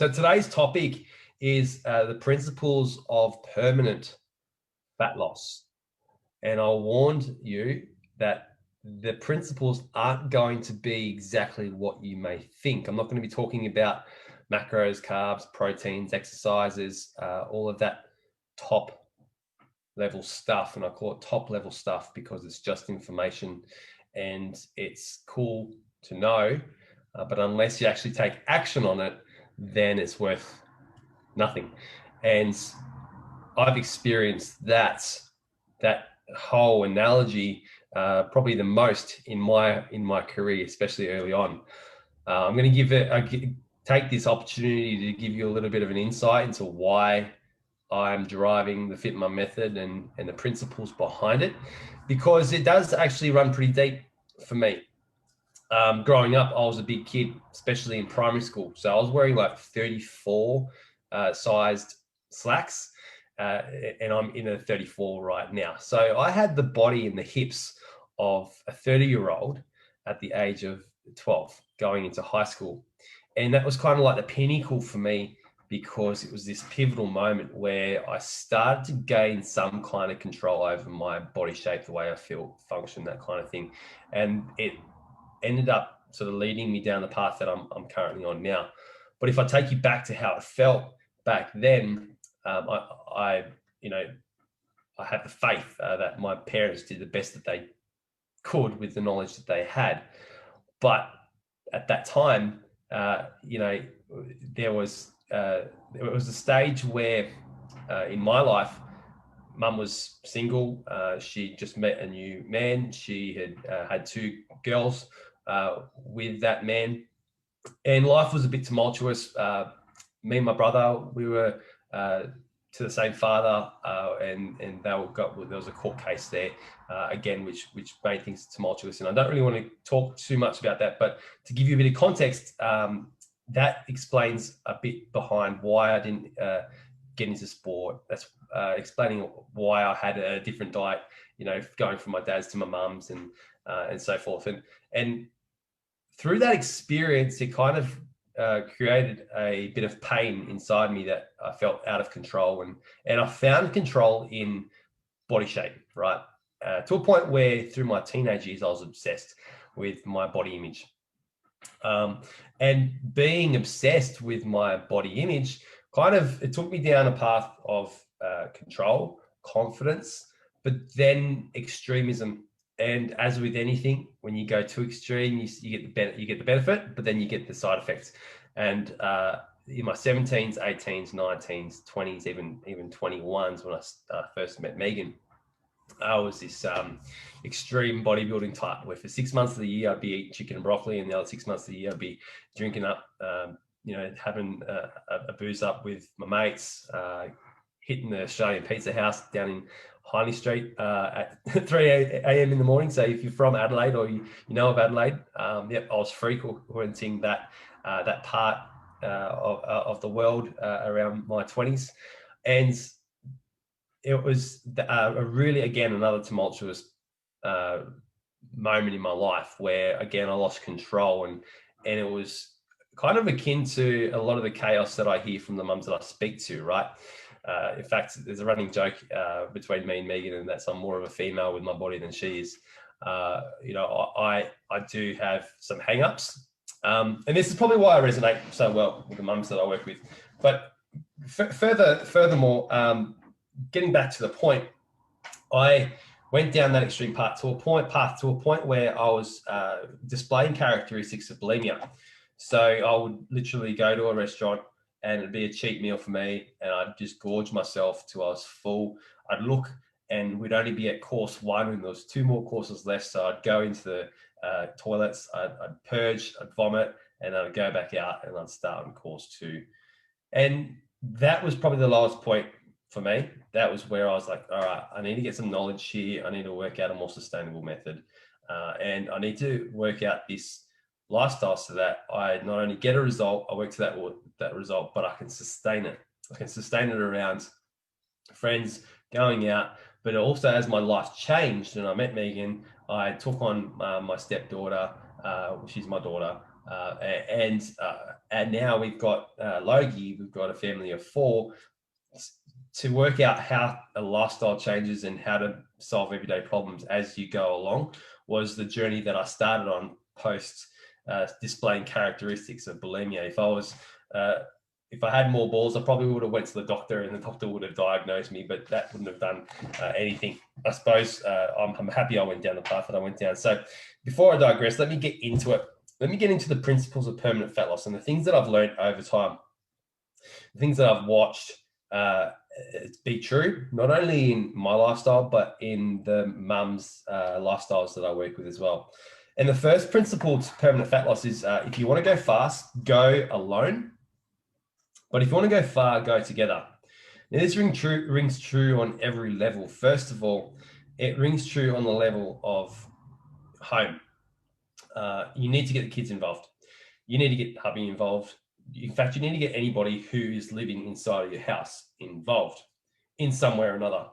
So today's topic is the principles of permanent fat loss. And I warned you that the principles aren't going to be exactly what you may think. I'm not going to be talking about macros, carbs, proteins, exercises, all of that top level stuff. And I call it top level stuff because it's just information and it's cool to know. But unless you actually take action on it, then it's worth nothing. And I've experienced that whole analogy probably the most in my career, especially early on. I'm going to take this opportunity to give you a little bit of an insight into why I'm deriving the Fit Mum method and the principles behind it, because it does actually run pretty deep for me. Growing up, I was a big kid, especially in primary school. So I was wearing like 34 sized slacks, and I'm in a 34 right now. So I had the body and the hips of a 30-year-old at the age of 12 going into high school. And that was kind of like the pinnacle for me, because it was this pivotal moment where I started to gain some kind of control over my body shape, the way I feel, function, that kind of thing. And it ended up sort of leading me down the path that I'm currently on now. But if I take you back to how it felt back then, I had the faith that my parents did the best that they could with the knowledge that they had. But at that time, there was a stage where in my life, Mum was single. She just met a new man. She had had two girls with that man, and life was a bit tumultuous. Me and my brother, we were to the same father, and there was a court case there again, which made things tumultuous. And I don't really want to talk too much about that, but to give you a bit of context, that explains a bit behind why I didn't get into sport. That's explaining why I had a different diet, going from my dad's to my mum's and so forth. And through that experience, it kind of created a bit of pain inside me that I felt out of control. And I found control in body shape, right? To a point where through my teenage years, I was obsessed with my body image. And being obsessed with my body image, it took me down a path of control, confidence, but then extremism. And as with anything, when you go too extreme, you get the benefit, but then you get the side effects. And in my 17s, 18s, 19s, 20s, even 21s, when I first met Megan, I was this extreme bodybuilding type, where for 6 months of the year I'd be eating chicken and broccoli, and the other 6 months of the year I'd be drinking up, having a booze up with my mates, hitting the Australian Pizza House down in Highney Street at 3 a.m. in the morning. So if you're from Adelaide or you know of Adelaide, I was frequenting that part of the world around my 20s, and it was really, again, another tumultuous moment in my life where, again, I lost control, and it was kind of akin to a lot of the chaos that I hear from the mums that I speak to, right? In fact, there's a running joke between me and Megan, and that's I'm more of a female with my body than she is. I do have some hang-ups, and this is probably why I resonate so well with the mums that I work with. But furthermore, getting back to the point, I went down that extreme path to a point where I was displaying characteristics of bulimia. So I would literally go to a restaurant, and it'd be a cheap meal for me, and I'd just gorge myself till I was full. I'd look, and we'd only be at course 1, and there was 2 more courses left. So I'd go into the toilets, I'd purge, I'd vomit, and I'd go back out, and I'd start on course 2. And that was probably the lowest point for me. That was where I was like, all right, I need to get some knowledge here. I need to work out a more sustainable method, and I need to work out this lifestyle so that I not only get a result, I work to that result, but I can sustain it. I can sustain it around friends, going out, but also as my life changed and I met Megan, I took on my stepdaughter. She's my daughter. And now we've got Logie. We've got a family of 4. To work out how a lifestyle changes and how to solve everyday problems as you go along was the journey that I started on post displaying characteristics of bulimia. If I had more balls, I probably would have went to the doctor and the doctor would have diagnosed me, but that wouldn't have done anything. I suppose I'm happy I went down the path that I went down. So before I digress, let me get into it. Let me get into the principles of permanent fat loss and the things that I've learned over time, the things that I've watched be true, not only in my lifestyle, but in the mums' lifestyles that I work with as well. And the first principle to permanent fat loss is if you want to go fast, go alone. But if you want to go far, go together. Now, this rings true on every level. First of all, it rings true on the level of home. You need to get the kids involved. You need to get hubby involved. In fact, you need to get anybody who is living inside of your house involved in some way or another.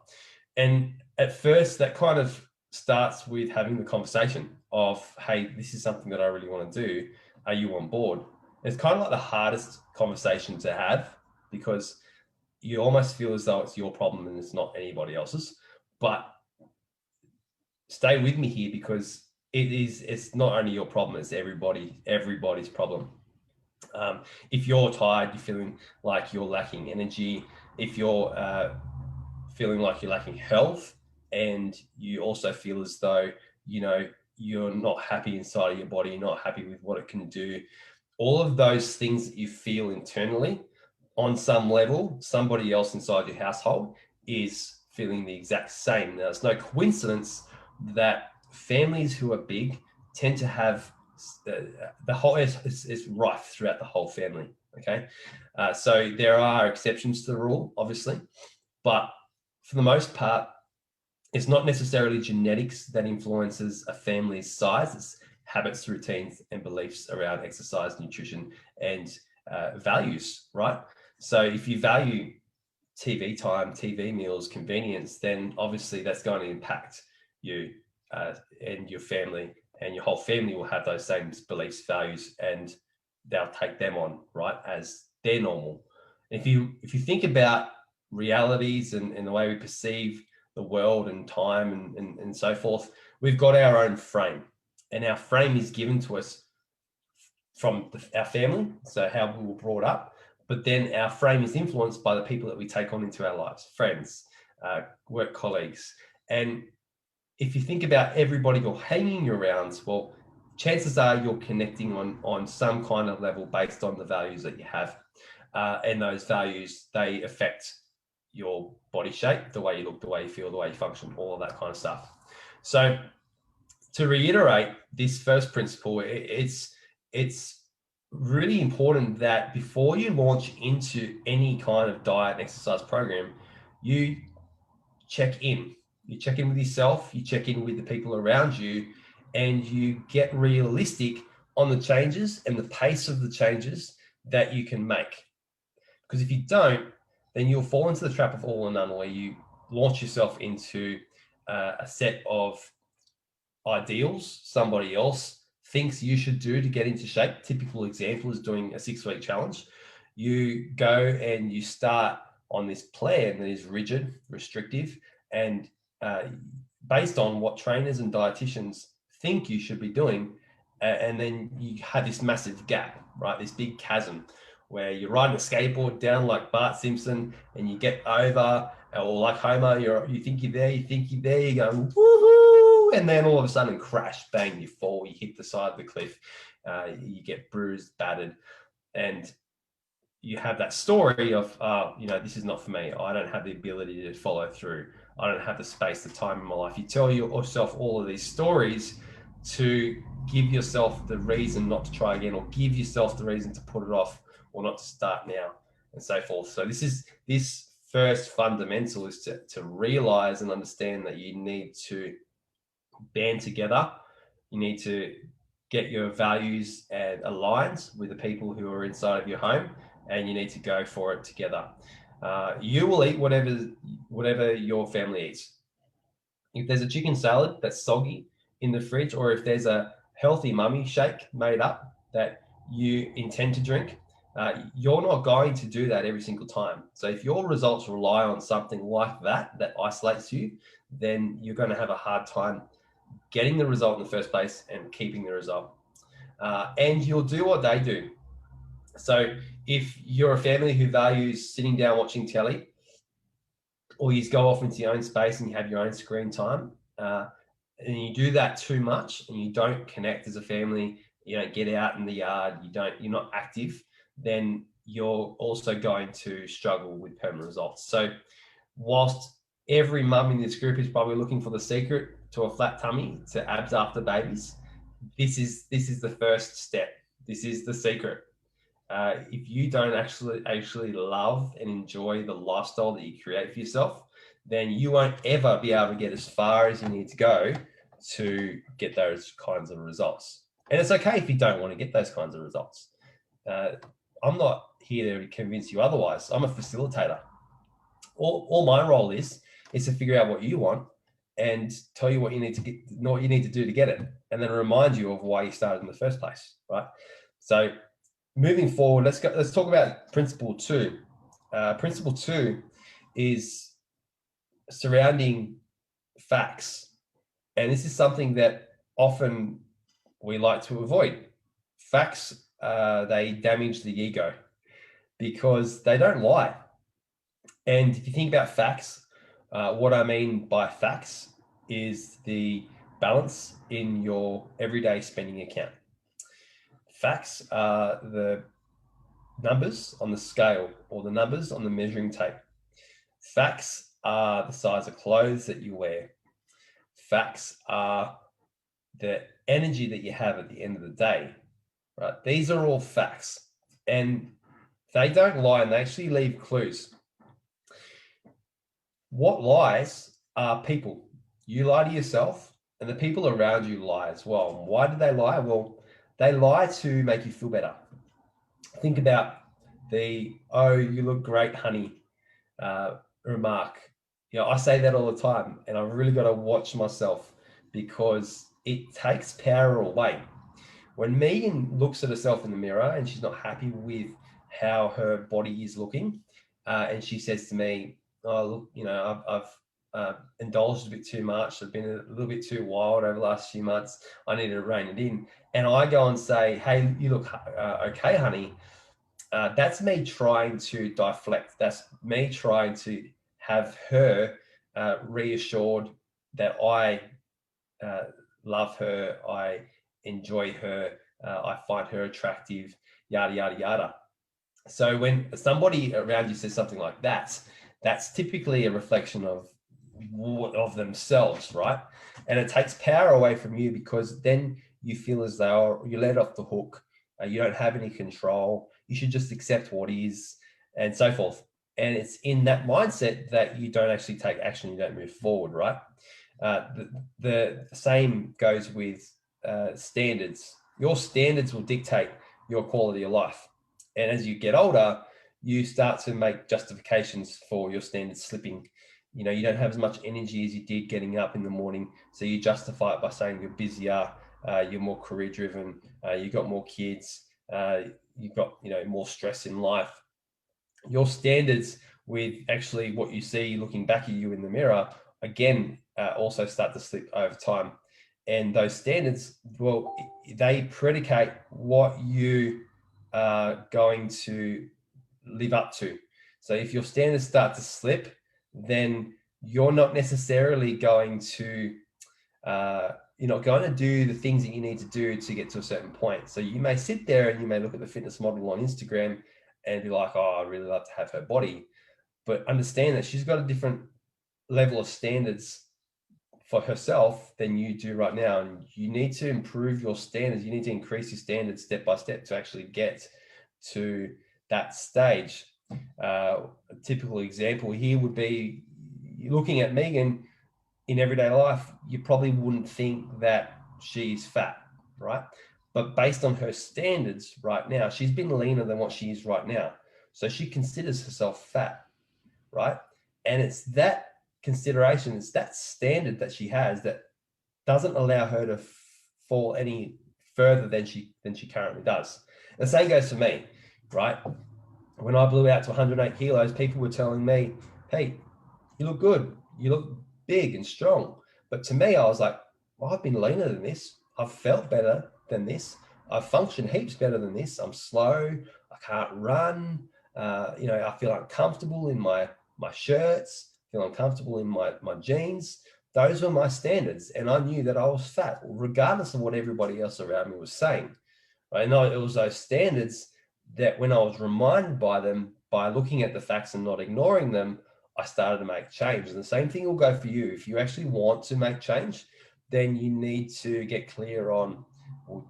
And at first, that kind of starts with having the conversation of, hey, this is something that I really want to do. Are you on board? It's kind of like the hardest conversation to have because you almost feel as though it's your problem and it's not anybody else's. But stay with me here because it's not only your problem, it's everybody's problem. If you're tired, you're feeling like you're lacking energy, if you're feeling like you're lacking health, and you also feel as though, you're not happy inside of your body, you're not happy with what it can do, all of those things that you feel internally, on some level, somebody else inside your household is feeling the exact same. Now, it's no coincidence that families who are big tend to have the whole is rife throughout the whole family. Okay, so there are exceptions to the rule, obviously, but for the most part, it's not necessarily genetics that influences a family's size. It's habits, routines, and beliefs around exercise, nutrition, and values, right? So if you value TV time, TV meals, convenience, then obviously that's going to impact you and your family, and your whole family will have those same beliefs, values, and they'll take them on, right, as their normal. If you think about realities and the way we perceive the world and time and so forth, we've got our own frame, and our frame is given to us from our family, so how we were brought up, but then our frame is influenced by the people that we take on into our lives, friends, work colleagues. And if you think about everybody you're hanging around, well, chances are you're connecting on some kind of level based on the values that you have. And those values, they affect your body shape, the way you look, the way you feel, the way you function, all of that kind of stuff. So to reiterate this first principle, it's really important that before you launch into any kind of diet and exercise program, you check in. You check in with yourself, you check in with the people around you, and you get realistic on the changes and the pace of the changes that you can make. Because if you don't, then you'll fall into the trap of all or none, where you launch yourself into a set of ideals somebody else thinks you should do to get into shape. Typical example is doing a 6-week challenge. You go and you start on this plan that is rigid, restrictive, and based on what trainers and dietitians think you should be doing. And then you have this massive gap, right? This big chasm where you're riding a skateboard down like Bart Simpson and you get over, or like Homer, you think you're there, you go, woohoo! And then all of a sudden crash, bang, you fall, you hit the side of the cliff, you get bruised, battered, and you have that story of, this is not for me. I don't have the ability to follow through. I don't have the space, the time in my life. You tell yourself all of these stories to give yourself the reason not to try again, or give yourself the reason to put it off or not to start now, and so forth. So this first fundamental is to realize and understand that you need to band together. You need to get your values and aligned with the people who are inside of your home, and you need to go for it together. You will eat whatever your family eats. If there's a chicken salad that's soggy in the fridge, or if there's a healthy mummy shake made up, that you intend to drink, you're not going to do that every single time. So if your results rely on something like that, that isolates you, then you're going to have a hard time getting the result in the first place and keeping the result. And you'll do what they do. So if you're a family who values sitting down watching telly, or you go off into your own space and you have your own screen time, and you do that too much and you don't connect as a family, you don't get out in the yard, you're not active, then you're also going to struggle with permanent results. So whilst every mum in this group is probably looking for the secret to a flat tummy, to abs after babies, this is the first step. This is the secret. If you don't actually love and enjoy the lifestyle that you create for yourself, then you won't ever be able to get as far as you need to go to get those kinds of results. And it's okay if you don't want to get those kinds of results. I'm not here to convince you otherwise. I'm a facilitator. All my role is to figure out what you want and tell you what you need to get, what you need to do to get it, and then remind you of why you started in the first place, right? So moving forward, let's talk about principle 2. Principle 2 is surrounding facts, and this is something that often we like to avoid. Facts, they damage the ego because they don't lie. And if you think about facts, what I mean by facts is the balance in your everyday spending account. Facts are the numbers on the scale or the numbers on the measuring tape. Facts are the size of clothes that you wear. Facts are the energy that you have at the end of the day, right? These are all facts, and they don't lie, and they actually leave clues. What lies are people. You lie to yourself, and the people around you lie as well. Why do they lie? Well, they lie to make you feel better. Think about the "oh, you look great, honey" remark. I say that all the time, and I've really got to watch myself because it takes power away. When Megan looks at herself in the mirror and she's not happy with how her body is looking, and she says to me, "Oh, look, I've indulged a bit too much. I've been a little bit too wild over the last few months. I need to rein it in." And I go and say, "Hey, you look okay, honey." That's me trying to deflect. That's me trying to have her reassured that I love her, I enjoy her, I find her attractive, yada, yada, yada. So when somebody around you says something like that, that's typically a reflection of themselves, right? And it takes power away from you because then you feel as though you let off the hook. You don't have any control. You should just accept what is, and so forth. And it's in that mindset that you don't actually take action. You don't move forward, right? The same goes with standards. Your standards will dictate your quality of life. And as you get older, you start to make justifications for your standards slipping. You don't have as much energy as you did getting up in the morning. So you justify it by saying you're busier, you're more career driven, you've got more kids, you've got more stress in life. Your standards with actually what you see looking back at you in the mirror, again, also start to slip over time. And those standards, well, they predicate what you are going to live up to. So if your standards start to slip, then you're not necessarily going to do the things that you need to do to get to a certain point. So you may sit there and you may look at the fitness model on Instagram and be like, "Oh, I'd really love to have her body," but understand that she's got a different level of standards for herself than you do right now, and you need to improve your standards. You need to increase your standards step by step to actually get to that stage. A typical example here would be looking at Megan in everyday life. You probably wouldn't think that she's fat, right? But based on her standards right now, she's been leaner than what she is right now. So she considers herself fat, right? And it's that consideration, it's that standard that she has that doesn't allow her to fall any further than she currently does. And the same goes for me, right? When I blew out to 108 kilos, people were telling me, hey, you look good. You look big and strong. But to me, I was like, well, I've been leaner than this. I've felt better than this. I've functioned heaps better than this. I'm slow. I can't run. I feel uncomfortable in my shirts. Feel uncomfortable in my jeans. Those were my standards, and I knew that I was fat, regardless of what everybody else around me was saying. Right? And it was those standards that, when I was reminded by them, by looking at the facts and not ignoring them, I started to make change. And the same thing will go for you. If you actually want to make change, then you need to get clear on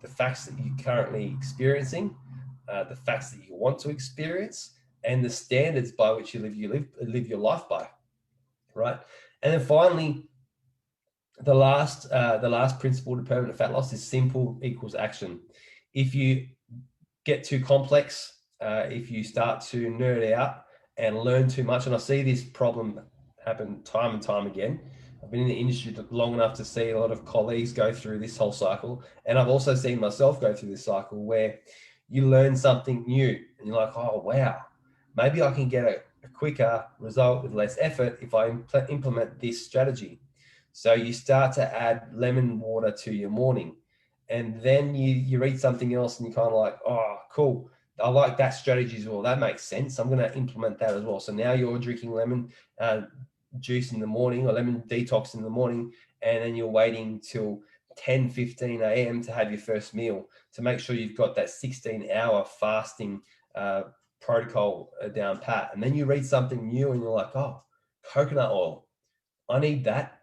the facts that you're currently experiencing, the facts that you want to experience, and the standards by which you live your life by, right? And then finally, the last principle to permanent fat loss is simple equals action. If you get too complex, if you start to nerd out and learn too much, and I see this problem happen time and time again. I've been in the industry long enough to see a lot of colleagues go through this whole cycle, and I've also seen myself go through this cycle where you learn something new and you're like, oh wow, maybe I can get a quicker result with less effort if I implement this strategy. So you start to add lemon water to your morning, and then you read something else and you're kind of like, oh, cool. I like that strategy as well. That makes sense. I'm going to implement that as well. So now you're drinking lemon juice in the morning, or lemon detox in the morning, and then you're waiting till 10:15 a.m. to have your first meal, to make sure you've got that 16-hour fasting protocol down pat. And then you read something new and you're like, oh, coconut oil. I need that.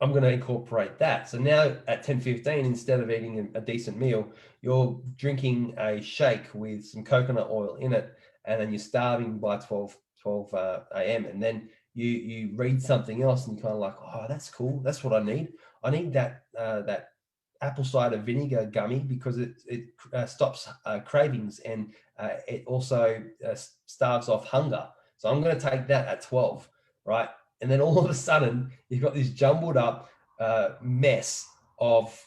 I'm going to incorporate that. So now at 10:15, instead of eating a decent meal, you're drinking a shake with some coconut oil in it, and then you're starving by 12 a.m. And then you read something else and you're kind of like, oh, that's cool. That's what I need. I need that apple cider vinegar gummy because it stops cravings, and it also starves off hunger. So I'm going to take that at 12, right? And then all of a sudden, you've got this jumbled up mess of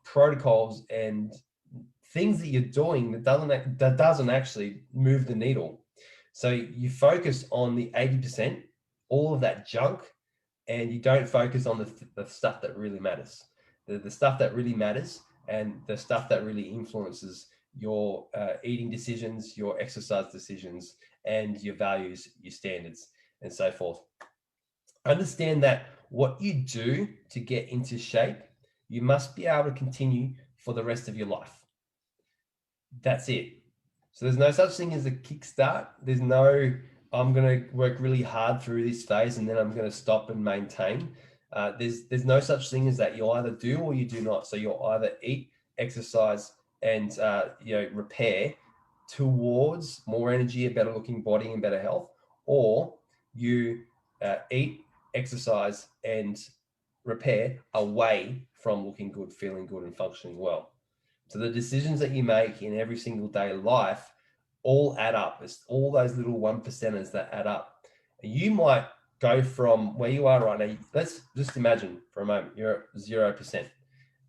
protocols and things that you're doing that doesn't actually move the needle. So you focus on the 80%, all of that junk, and you don't focus on the stuff that really matters. The stuff that really matters, and the stuff that really influences your eating decisions, your exercise decisions, and your values, your standards, and so forth. Understand that what you do to get into shape, you must be able to continue for the rest of your life. That's it. So there's no such thing as a kickstart. There's no, I'm going to work really hard through this phase and then I'm going to stop and maintain. There's no such thing as that. You either do or you do not. So you'll either eat, exercise, and repair towards more energy, a better looking body, and better health, or you eat, exercise, and repair away from looking good, feeling good, and functioning well. So the decisions that you make in every single day life all add up. It's all those little 1%ers that add up. You might go from where you are right now. Let's just imagine for a moment you're at 0%,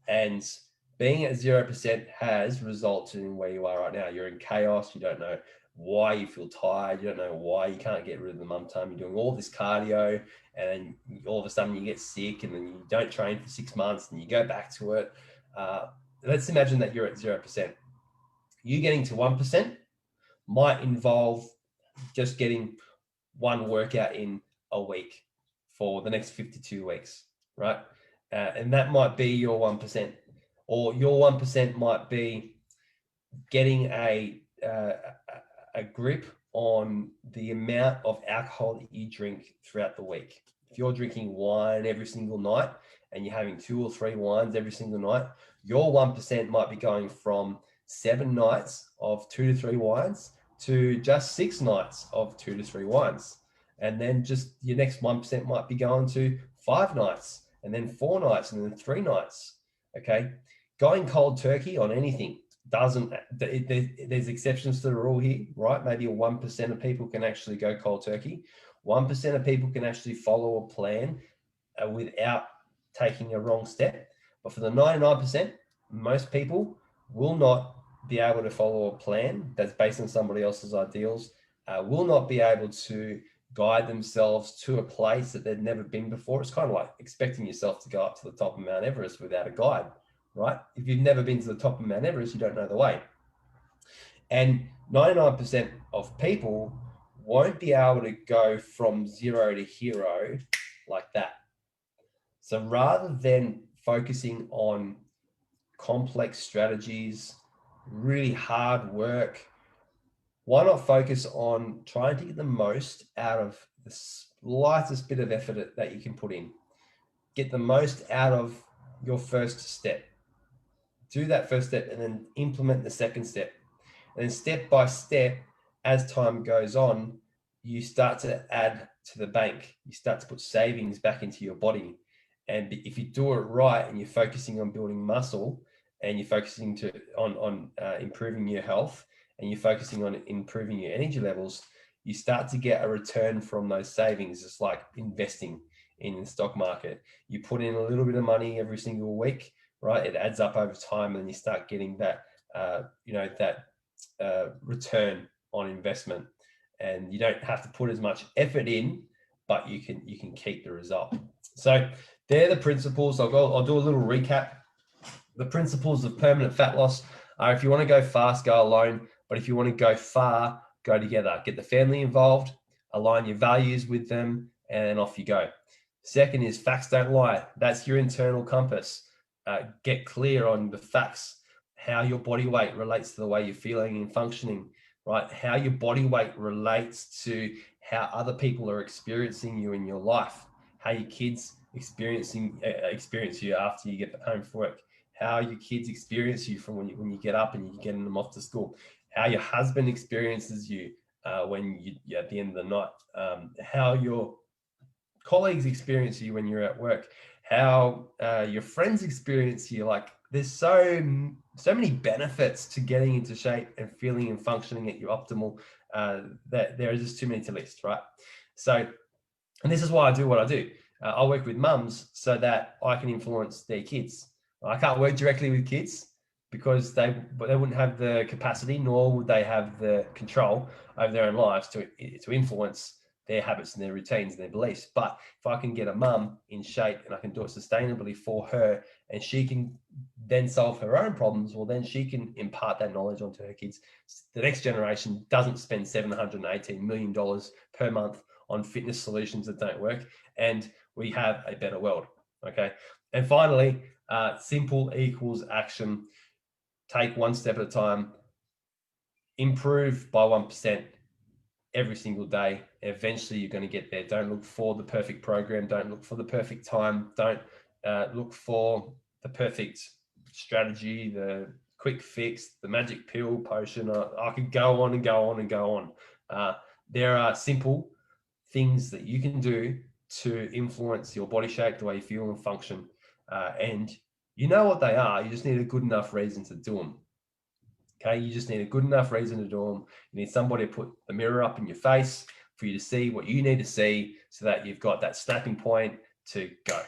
and being at 0% has resulted in where you are right now. You're in chaos. You don't know why you feel tired. You don't know why you can't get rid of the mum tum. You're doing all this cardio, and then all of a sudden you get sick, and then you don't train for 6 months, and you go back to it. Let's imagine that you're at 0%. You getting to 1% might involve just getting one workout in a week for the next 52 weeks, right? And that might be your 1%. Or your 1% might be getting a grip on the amount of alcohol that you drink throughout the week. If you're drinking wine every single night and you're having 2 or 3 wines every single night, your 1% might be going from 7 nights of 2 to 3 wines to just 6 nights of 2 to 3 wines. And then just your next 1% might be going to 5 nights, and then 4 nights, and then 3 nights. Okay. Going cold turkey on anything doesn't, there's exceptions to the rule here, right? Maybe 1% of people can actually go cold turkey. 1% of people can actually follow a plan without taking a wrong step. But for the 99%, most people will not be able to follow a plan that's based on somebody else's ideals, will not be able to guide themselves to a place that they've never been before. It's kind of like expecting yourself to go up to the top of Mount Everest without a guide, right? If you've never been to the top of Mount Everest, you don't know the way. And 99% of people won't be able to go from zero to hero like that. So rather than focusing on complex strategies, really hard work, why not focus on trying to get the most out of the slightest bit of effort that you can put in? Get the most out of your first step. Do that first step and then implement the second step. And then step by step, as time goes on, you start to add to the bank. You start to put savings back into your body. And if you do it right and you're focusing on building muscle and you're focusing on improving your health and you're focusing on improving your energy levels, you start to get a return from those savings. It's like investing in the stock market. You put in a little bit of money every single week, right? It adds up over time, and you start getting that, return on investment. And you don't have to put as much effort in, but you can keep the result. So they're the principles. I'll do a little recap. The principles of permanent fat loss are: if you want to go fast, go alone. But if you want to go far, go together. Get the family involved, align your values with them, and off you go. Second is facts don't lie. That's your internal compass. Get clear on the facts, how your body weight relates to the way you're feeling and functioning, right? How your body weight relates to how other people are experiencing you in your life, how your kids experience you after you get home from work, how your kids experience you from when you get up and you're getting them off to school, how your husband experiences you when you at the end of the night, how your colleagues experience you when you're at work, how your friends experience you. Like, there's so many benefits to getting into shape and feeling and functioning at your optimal that there are just too many to list, right? So, and this is why I do what I do. I work with mums so that I can influence their kids. I can't work directly with kids because they wouldn't have the capacity, nor would they have the control over their own lives to influence their habits and their routines and their beliefs. But if I can get a mum in shape and I can do it sustainably for her, and she can then solve her own problems, well, then she can impart that knowledge onto her kids. The next generation doesn't spend $718 million per month on fitness solutions that don't work, and we have a better world. Okay. And finally, simple equals action. Take one step at a time. Improve by 1% every single day. Eventually, you're going to get there. Don't look for the perfect program. Don't look for the perfect time. Don't look for the perfect strategy, the quick fix, the magic pill, potion. I could go on and go on and go on. There are simple things that you can do to influence your body shape, the way you feel and function. And you know what they are. You just need a good enough reason to do them. Okay, you just need a good enough reason to do them. You need somebody to put the mirror up in your face for you to see what you need to see so that you've got that snapping point to go.